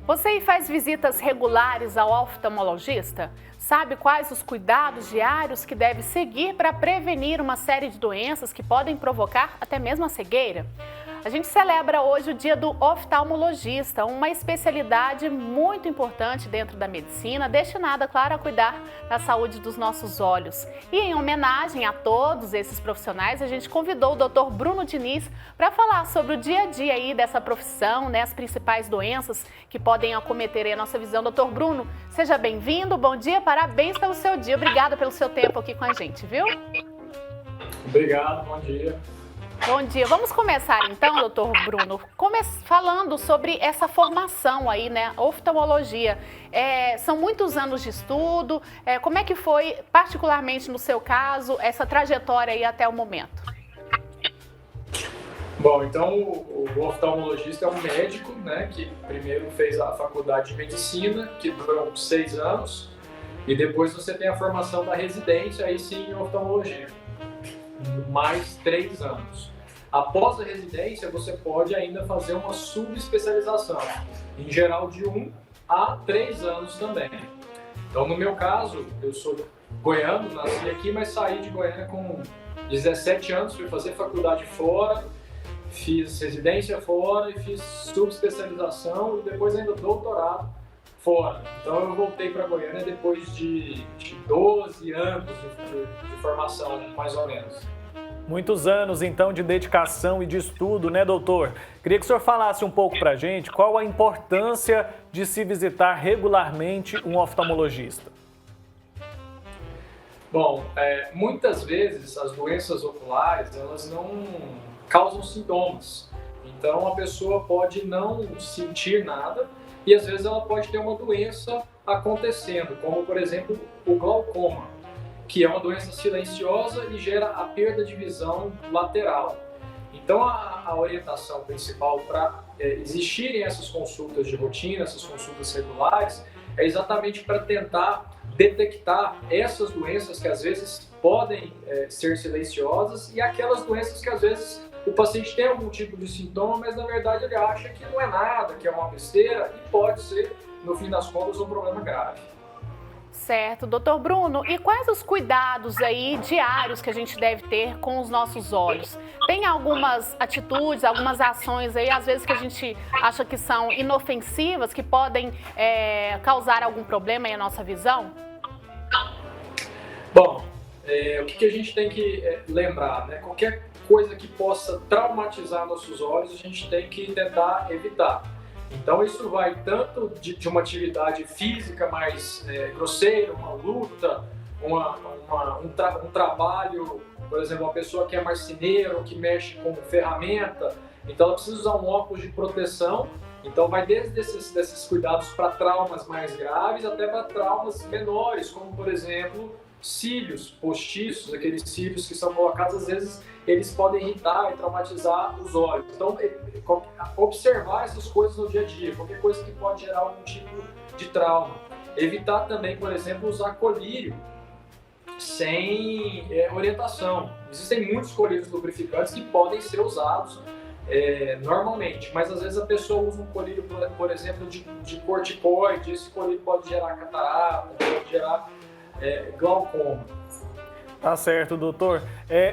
Você faz visitas regulares ao oftalmologista? Sabe quais os cuidados diários que deve seguir para prevenir uma série de doenças que podem provocar até mesmo a cegueira? A gente celebra hoje o Dia do Oftalmologista, uma especialidade muito importante dentro da medicina, destinada, claro, a cuidar da saúde dos nossos olhos. E em homenagem a todos esses profissionais, a gente convidou o Dr. Bruno Diniz para falar sobre o dia a dia aí dessa profissão, né, as principais doenças que podem acometer a nossa visão. Dr. Bruno, seja bem-vindo, bom dia, parabéns pelo seu dia, obrigada pelo seu tempo aqui com a gente, viu? Obrigado, bom dia. Bom dia. Vamos começar então, doutor Bruno, falando sobre essa formação aí, né, oftalmologia. São muitos anos de estudo. Como é que foi, particularmente no seu caso, essa trajetória aí até o momento? Bom, então o oftalmologista é um médico, né, que primeiro fez a faculdade de medicina, que durou 6 anos, e depois você tem a formação da residência, aí sim, em oftalmologia. Mais 3 anos. Após a residência, você pode ainda fazer uma subespecialização, em geral de 1 a 3 anos também. Então, no meu caso, eu sou goiano, nasci aqui, mas saí de Goiânia com 17 anos, fui fazer faculdade fora, fiz residência fora e fiz subespecialização e depois ainda doutorado fora. Então, eu voltei para Goiânia depois de 12 anos de formação, mais ou menos. Muitos anos, então, de dedicação e de estudo, né, doutor? Queria que o senhor falasse um pouco pra gente qual a importância de se visitar regularmente um oftalmologista. Bom, muitas vezes as doenças oculares, elas não causam sintomas. Então, a pessoa pode não sentir nada e, às vezes, ela pode ter uma doença acontecendo, como, por exemplo, o glaucoma, que é uma doença silenciosa e gera a perda de visão lateral. Então, a orientação principal para existirem essas consultas de rotina, essas consultas regulares, é exatamente para tentar detectar essas doenças que às vezes podem ser silenciosas e aquelas doenças que às vezes o paciente tem algum tipo de sintoma, mas na verdade ele acha que não é nada, que é uma besteira e pode ser, no fim das contas, um problema grave. Certo, doutor Bruno, e quais os cuidados aí diários que a gente deve ter com os nossos olhos? Tem algumas atitudes, algumas ações aí, às vezes que a gente acha que são inofensivas, que podem causar algum problema aí na nossa visão? Bom, o que a gente tem que lembrar, né? Qualquer coisa que possa traumatizar nossos olhos, a gente tem que tentar evitar. Então isso vai tanto de uma atividade física mais grosseira, uma luta, um trabalho, por exemplo, uma pessoa que é marceneiro, que mexe com ferramenta, então ela precisa usar um óculos de proteção. Então vai desde desses cuidados para traumas mais graves até para traumas menores, como por exemplo cílios postiços, aqueles cílios que são colocados, às vezes eles podem irritar e traumatizar os olhos. Então, observar essas coisas no dia a dia, qualquer coisa que pode gerar algum tipo de trauma. Evitar também, por exemplo, usar colírio sem orientação. Existem muitos colírios lubrificantes que podem ser usados normalmente, mas às vezes a pessoa usa um colírio, por exemplo, de corticoide, esse colírio pode gerar catarata, pode gerar glaucoma. Tá certo, doutor.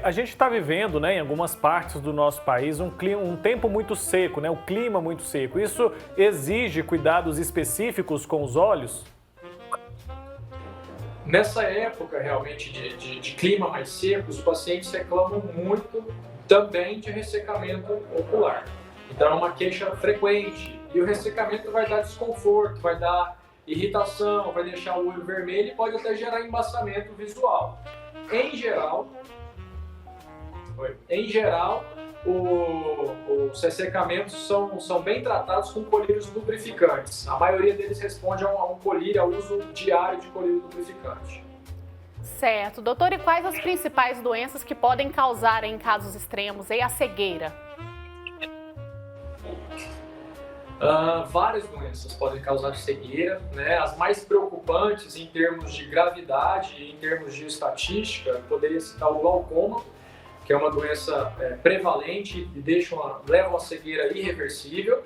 A gente está vivendo, né, em algumas partes do nosso país um tempo muito seco, né, o clima muito seco. Isso exige cuidados específicos com os olhos? Nessa época realmente de clima mais seco, os pacientes reclamam muito também de ressecamento ocular. Então é uma queixa frequente e o ressecamento vai dar desconforto, vai dar irritação, vai deixar o olho vermelho e pode até gerar embaçamento visual. Em geral, os ressecamentos são bem tratados com colírios lubrificantes. A maioria deles responde a um colírio, ao uso diário de colírio lubrificante. Certo. Doutor, e quais as principais doenças que podem causar, em casos extremos, a cegueira? Várias doenças podem causar cegueira, né? As mais preocupantes em termos de gravidade e em termos de estatística, poderia citar o glaucoma, que é uma doença prevalente e leva a uma cegueira irreversível.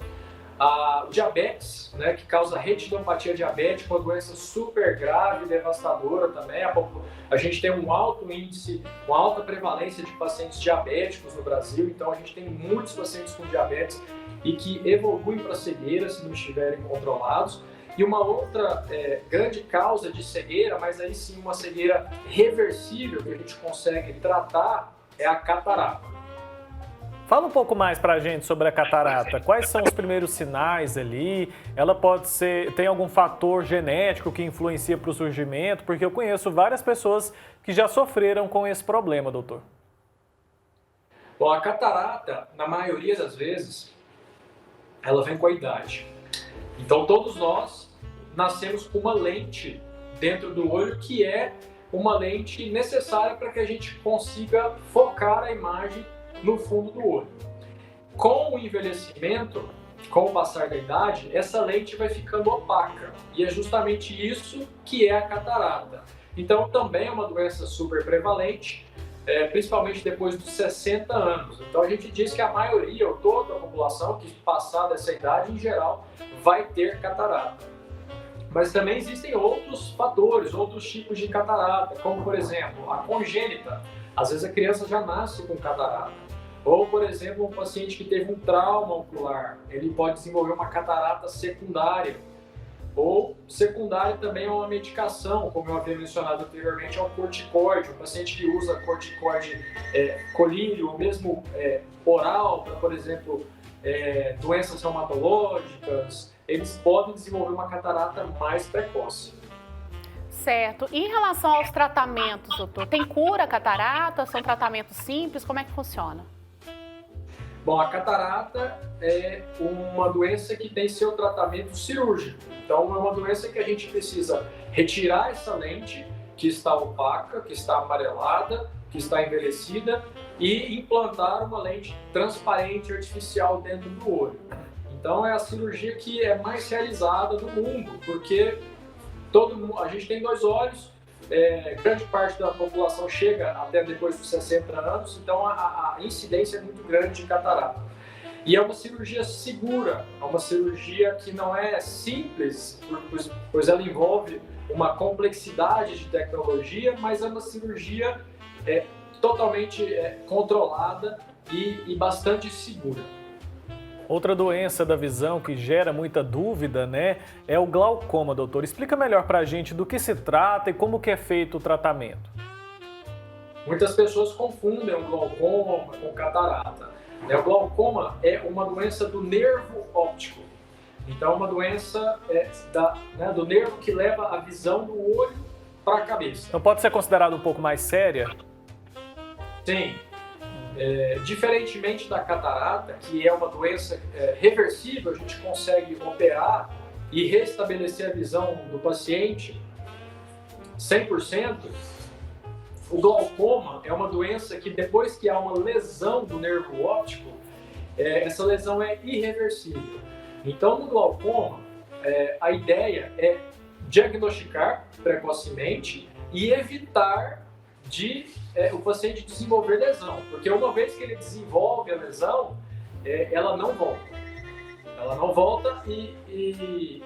O diabetes, né, que causa retinopatia diabética, uma doença super grave, devastadora também. A gente tem um alto índice, uma alta prevalência de pacientes diabéticos no Brasil, então a gente tem muitos pacientes com diabetes e que evoluem para cegueira se não estiverem controlados. E uma outra grande causa de cegueira, mas aí sim uma cegueira reversível que a gente consegue tratar, é a catarata. Fala um pouco mais pra gente sobre a catarata. Quais são os primeiros sinais ali? Ela tem algum fator genético que influencia para o surgimento? Porque eu conheço várias pessoas que já sofreram com esse problema, doutor. Bom, a catarata, na maioria das vezes, ela vem com a idade. Então todos nós nascemos com uma lente dentro do olho que é uma lente necessária para que a gente consiga focar a imagem no fundo do olho. Com o envelhecimento, com o passar da idade, essa lente vai ficando opaca e é justamente isso que é a catarata. Então também é uma doença super prevalente, principalmente depois dos 60 anos. Então a gente diz que a maioria ou toda a população que passar dessa idade, em geral, vai ter catarata. Mas também existem outros fatores, outros tipos de catarata, como por exemplo, a congênita. Às vezes a criança já nasce com catarata. Ou, por exemplo, um paciente que teve um trauma ocular, ele pode desenvolver uma catarata secundária. Ou secundária também é uma medicação, como eu havia mencionado anteriormente, é o corticoide. O paciente que usa corticoide colírio, ou mesmo oral, para, por exemplo, doenças reumatológicas, eles podem desenvolver uma catarata mais precoce. Certo. E em relação aos tratamentos, doutor, tem cura a catarata? São tratamentos simples? Como é que funciona? Bom, a catarata é uma doença que tem seu tratamento cirúrgico. Então, é uma doença que a gente precisa retirar essa lente que está opaca, que está amarelada, que está envelhecida e implantar uma lente transparente artificial dentro do olho. Então, é a cirurgia que é mais realizada no mundo, porque a gente tem 2 olhos, grande parte da população chega até depois dos 60 anos, então a incidência é muito grande de catarata. E é uma cirurgia segura, é uma cirurgia que não é simples, pois ela envolve uma complexidade de tecnologia, mas é uma cirurgia totalmente controlada e bastante segura. Outra doença da visão que gera muita dúvida, né, é o glaucoma, doutor. Explica melhor pra gente do que se trata e como que é feito o tratamento. Muitas pessoas confundem o glaucoma com catarata. O glaucoma é uma doença do nervo óptico. Então, é uma doença do nervo que leva a visão do olho para a cabeça. Então, pode ser considerado um pouco mais séria? Sim. Diferentemente da catarata, que é uma doença reversível, a gente consegue operar e restabelecer a visão do paciente 100%, o glaucoma é uma doença que depois que há uma lesão do nervo óptico, essa lesão é irreversível. Então, no glaucoma, a ideia é diagnosticar precocemente e evitar o paciente desenvolver lesão, porque uma vez que ele desenvolve a lesão, ela não volta. Ela não volta e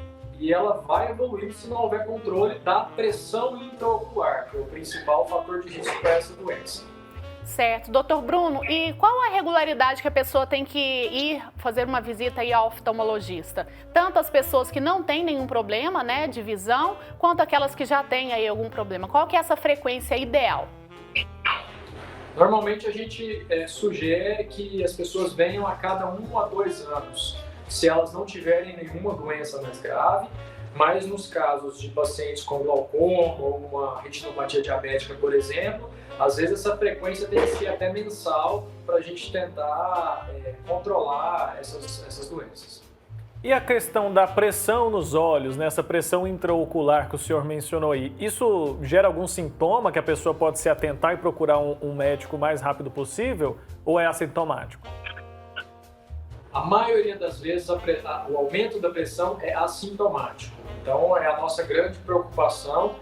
ela vai evoluindo se não houver controle da pressão intraocular, que é o principal fator de risco para essa doença. Certo. Doutor Bruno, e qual a regularidade que a pessoa tem que ir fazer uma visita aí ao oftalmologista? Tanto as pessoas que não têm nenhum problema, né, de visão, quanto aquelas que já têm aí algum problema. Qual que é essa frequência ideal? Normalmente a gente sugere que as pessoas venham a cada 1 a 2 anos, se elas não tiverem nenhuma doença mais grave, mas nos casos de pacientes com glaucoma ou uma retinopatia diabética, por exemplo, às vezes essa frequência tem que ser até mensal para a gente tentar controlar essas doenças. E a questão da pressão nos olhos, né? Essa pressão intraocular que o senhor mencionou aí, isso gera algum sintoma que a pessoa pode se atentar e procurar um médico o mais rápido possível ou é assintomático? A maioria das vezes o aumento da pressão é assintomático. Então é a nossa grande preocupação,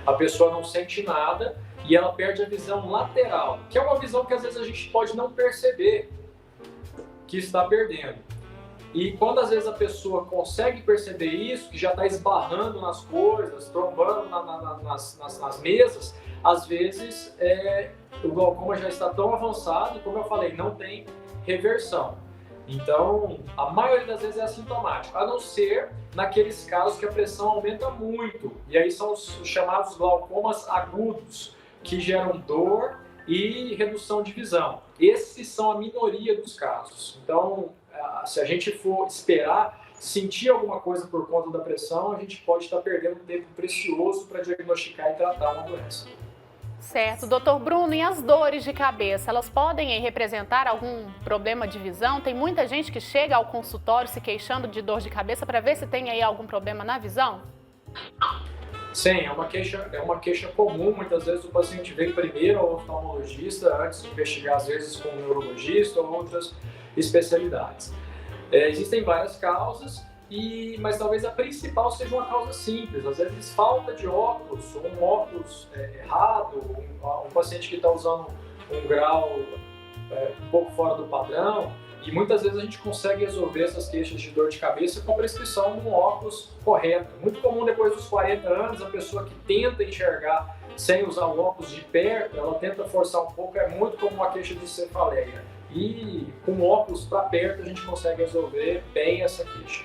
a pessoa não sente nada e ela perde a visão lateral, que é uma visão que às vezes a gente pode não perceber que está perdendo. E quando às vezes a pessoa consegue perceber isso, que já está esbarrando nas coisas, trombando nas mesas, às vezes o glaucoma já está tão avançado, e como eu falei, não tem reversão. Então, a maioria das vezes é assintomático, a não ser naqueles casos que a pressão aumenta muito. E aí são os chamados glaucomas agudos, que geram dor e redução de visão. Esses são a minoria dos casos. Então, se a gente for esperar sentir alguma coisa por conta da pressão, a gente pode estar perdendo um tempo precioso para diagnosticar e tratar uma doença. Certo. Doutor Bruno, e as dores de cabeça, elas podem representar algum problema de visão? Tem muita gente que chega ao consultório se queixando de dor de cabeça para ver se tem aí algum problema na visão? Sim, é uma queixa comum. Muitas vezes o paciente vem primeiro ao oftalmologista antes de investigar, às vezes, com o neurologista ou outras especialidades. Existem várias causas, mas talvez a principal seja uma causa simples. Às vezes falta de óculos, ou um óculos errado, um paciente que está usando um grau um pouco fora do padrão, e muitas vezes a gente consegue resolver essas queixas de dor de cabeça com a prescrição de um óculos correto. Muito comum depois dos 40 anos, a pessoa que tenta enxergar sem usar o óculos de perto, ela tenta forçar um pouco, é muito comum a queixa de cefaleia. E com óculos para perto a gente consegue resolver bem essa queixa.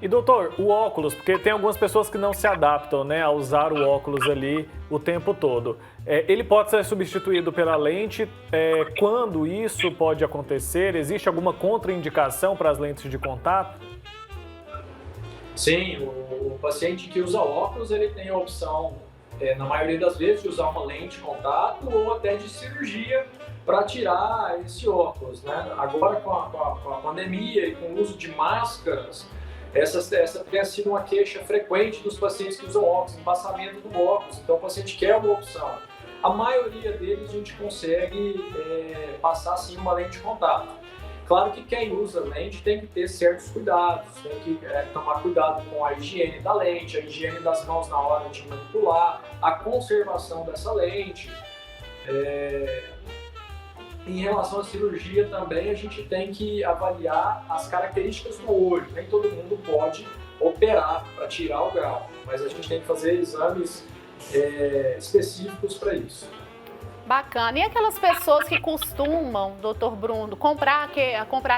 E doutor, o óculos, porque tem algumas pessoas que não se adaptam, né, a usar o óculos ali o tempo todo. Ele pode ser substituído pela lente? Quando isso pode acontecer? Existe alguma contraindicação para as lentes de contato? Sim, o paciente que usa óculos, ele tem a opção, na maioria das vezes, de usar uma lente de contato ou até de cirurgia para tirar esse óculos, né? Agora, com a pandemia e com o uso de máscaras, essa tem sido uma queixa frequente dos pacientes que usam óculos, embaçamento do óculos. Então, o paciente quer uma opção. A maioria deles a gente consegue passar, sim, uma lente de contato. Claro que quem usa lente tem que ter certos cuidados, tem que tomar cuidado com a higiene da lente, a higiene das mãos na hora de manipular, a conservação dessa lente. Em relação à cirurgia também, a gente tem que avaliar as características do olho. Nem todo mundo pode operar para tirar o grau, mas a gente tem que fazer exames específicos para isso. Bacana. E aquelas pessoas que costumam, doutor Bruno, comprar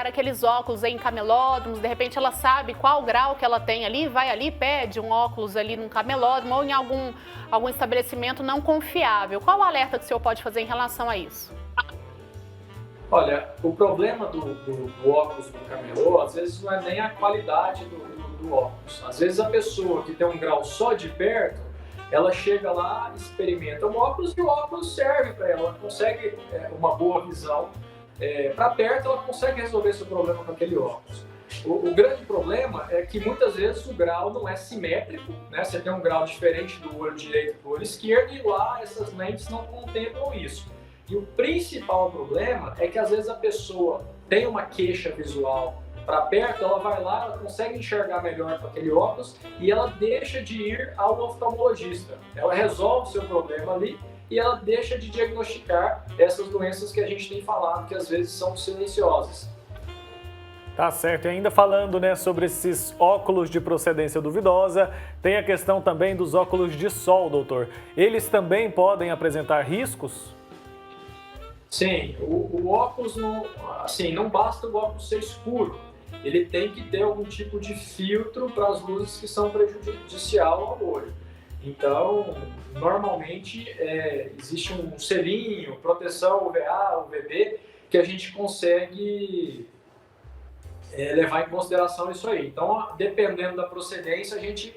aqueles óculos em camelódromos, de repente ela sabe qual grau que ela tem ali, vai ali, pede um óculos ali num camelódromo ou em algum estabelecimento não confiável. Qual o alerta que o senhor pode fazer em relação a isso? Olha, o problema do óculos do camelô, às vezes não é nem a qualidade do óculos. Às vezes a pessoa que tem um grau só de perto, ela chega lá, experimenta o óculos e o óculos serve para ela. Ela consegue uma boa visão. Para perto, ela consegue resolver esse problema com aquele óculos. O grande problema é que muitas vezes o grau não é simétrico, né? Você tem um grau diferente do olho direito do olho esquerdo e lá essas lentes não contemplam isso. E o principal problema é que às vezes a pessoa tem uma queixa visual para perto, ela vai lá, ela consegue enxergar melhor com aquele óculos e ela deixa de ir ao oftalmologista. Ela resolve o seu problema ali e ela deixa de diagnosticar essas doenças que a gente tem falado, que às vezes são silenciosas. Tá certo. E ainda falando, né, sobre esses óculos de procedência duvidosa, tem a questão também dos óculos de sol, doutor. Eles também podem apresentar riscos? Sim, o óculos não basta o óculos ser escuro, ele tem que ter algum tipo de filtro para as luzes que são prejudicial ao olho. Então, normalmente existe um selinho, proteção UVA, UVB, que a gente consegue levar em consideração isso aí. Então, dependendo da procedência, a gente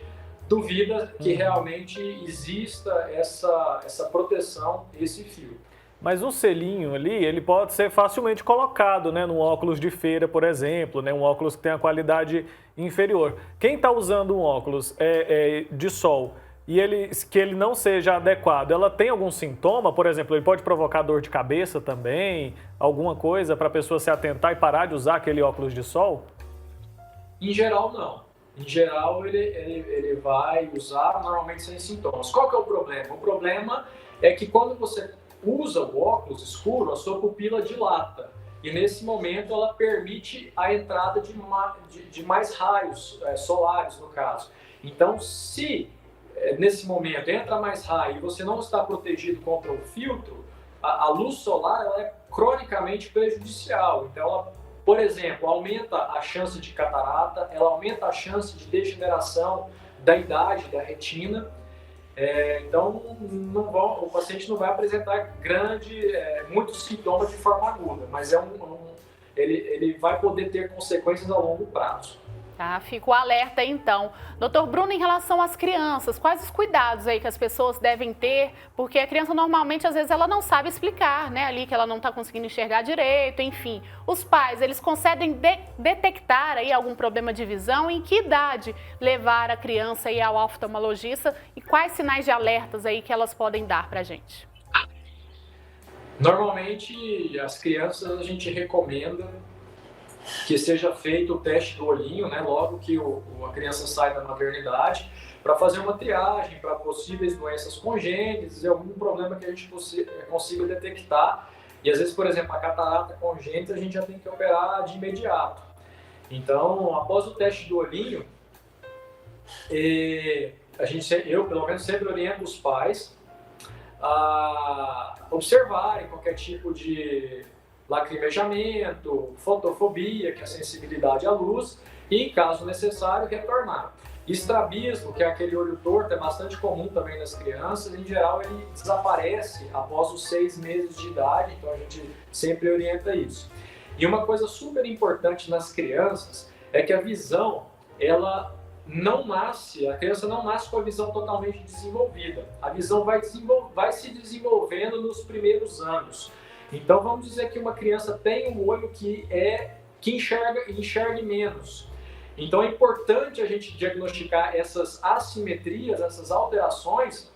duvida que realmente exista essa proteção, esse filtro. Mas um selinho ali, ele pode ser facilmente colocado, né, num óculos de feira, por exemplo, né, um óculos que tem a qualidade inferior. Quem está usando um óculos de sol e que ele não seja adequado, ela tem algum sintoma? Por exemplo, ele pode provocar dor de cabeça também? Alguma coisa para a pessoa se atentar e parar de usar aquele óculos de sol? Em geral, não. Em geral, ele vai usar normalmente sem sintomas. Qual que é o problema? O problema é que quando você usa o óculos escuro, a sua pupila dilata. e nesse momento ela permite a entrada de mais raios solares, no caso. Então, se nesse momento entra mais raio e você não está protegido contra o filtro, a luz solar ela é cronicamente prejudicial. Então, ela, por exemplo, aumenta a chance de catarata, ela aumenta a chance de degeneração da idade da retina. Então, o paciente não vai apresentar muitos sintomas de forma aguda, mas ele vai poder ter consequências a longo prazo. Tá, fico alerta então. Doutor Bruno, em relação às crianças, quais os cuidados aí que as pessoas devem ter? Porque a criança normalmente, às vezes, ela não sabe explicar, né? Ali que ela não está conseguindo enxergar direito, enfim. Os pais, eles conseguem detectar aí algum problema de visão? Em que idade levar a criança aí ao oftalmologista? E quais sinais de alertas aí que elas podem dar pra gente? Normalmente, as crianças a gente recomenda que seja feito o teste do olhinho, né, logo que a criança sai da maternidade, para fazer uma triagem para possíveis doenças congênitas e algum problema que a gente consiga detectar. E às vezes, por exemplo, a catarata congênita a gente já tem que operar de imediato. Então, após o teste do olhinho, eu pelo menos sempre oriento os pais a observarem qualquer tipo de lacrimejamento, fotofobia, que é a sensibilidade à luz, e, em caso necessário, retornar. Estrabismo, que é aquele olho torto, é bastante comum também nas crianças. Em geral, ele desaparece após os 6 meses de idade, então a gente sempre orienta isso. E uma coisa super importante nas crianças é que a visão, a criança não nasce com a visão totalmente desenvolvida. A visão vai se desenvolvendo nos primeiros anos. Então, vamos dizer que uma criança tem um olho que enxergue menos. Então, é importante a gente diagnosticar essas assimetrias, essas alterações,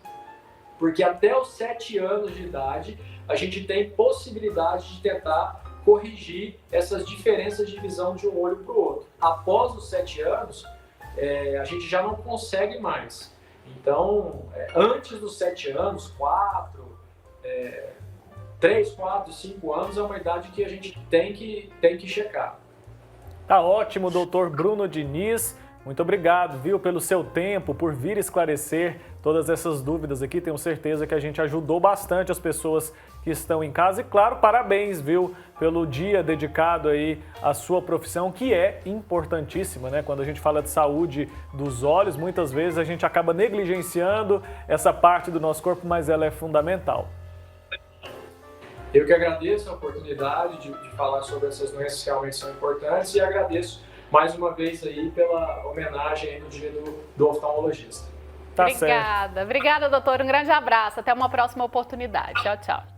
porque até os 7 anos de idade, a gente tem possibilidade de tentar corrigir essas diferenças de visão de um olho para o outro. Após os 7 anos, a gente já não consegue mais. Então, antes dos 7 anos, 3, 4, 5 anos é uma idade que a gente tem que checar. Tá ótimo, doutor Bruno Diniz. Muito obrigado, viu, pelo seu tempo, por vir esclarecer todas essas dúvidas aqui. Tenho certeza que a gente ajudou bastante as pessoas que estão em casa. E, claro, parabéns, viu, pelo dia dedicado aí à sua profissão, que é importantíssima, né? Quando a gente fala de saúde dos olhos, muitas vezes a gente acaba negligenciando essa parte do nosso corpo, mas ela é fundamental. Eu que agradeço a oportunidade de falar sobre essas doenças que realmente são importantes e agradeço mais uma vez aí pela homenagem aí no dia do oftalmologista. Tá Obrigada. certo. Obrigada, doutor. Um grande abraço. Até uma próxima oportunidade. Tchau, tchau.